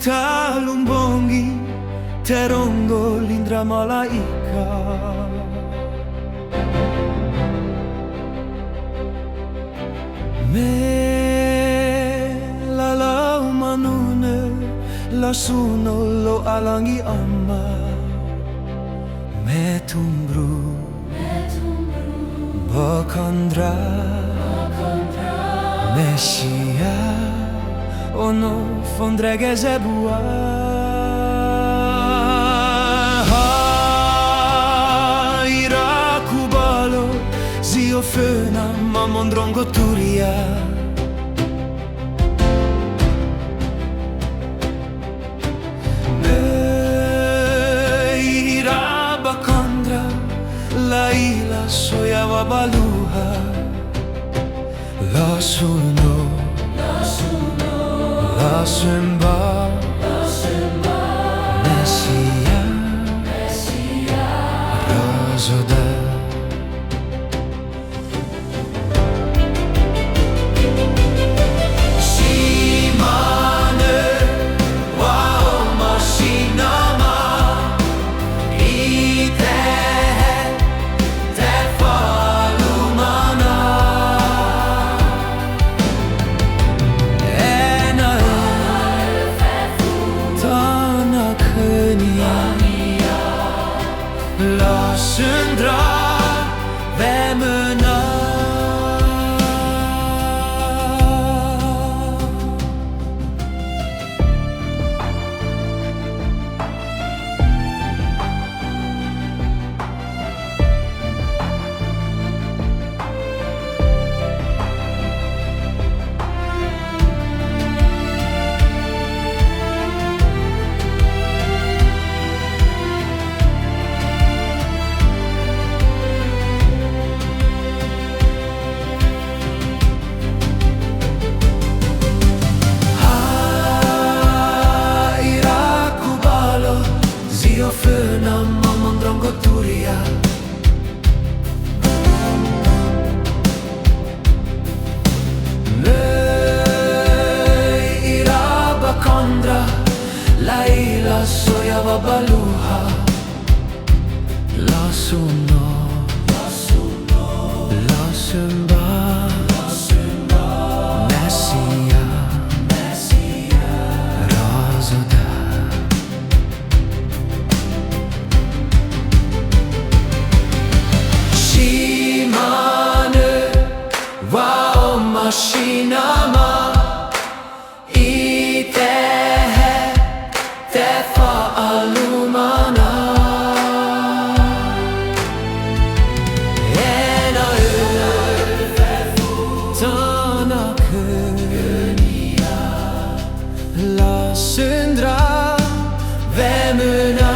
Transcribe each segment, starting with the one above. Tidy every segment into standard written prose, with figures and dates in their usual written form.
lumbongi terongo lindra malaika. Me la manune la suno lo alangi amma. Me tumbru bakandra Mesia ono fondrege zebua. Ira kubalo zio föna mamondrongo turia. Ira bakandra la ila soyava baluha. La suno la semba Mesia Rosoda. Shimane wao mashinama ite te falumana. La syndra vemena. Föna mamondrongo turia. Lei ira bakandra la ila soyava baluha. La suno la semba Mesia Rosoda. Mashinama ite te faalumana. Ena tana kunia la syndra vemuna.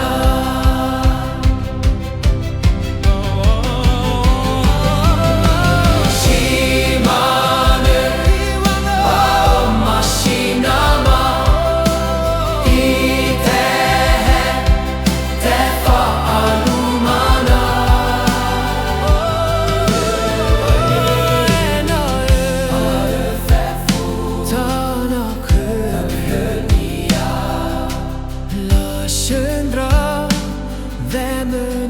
Syndra vemuna.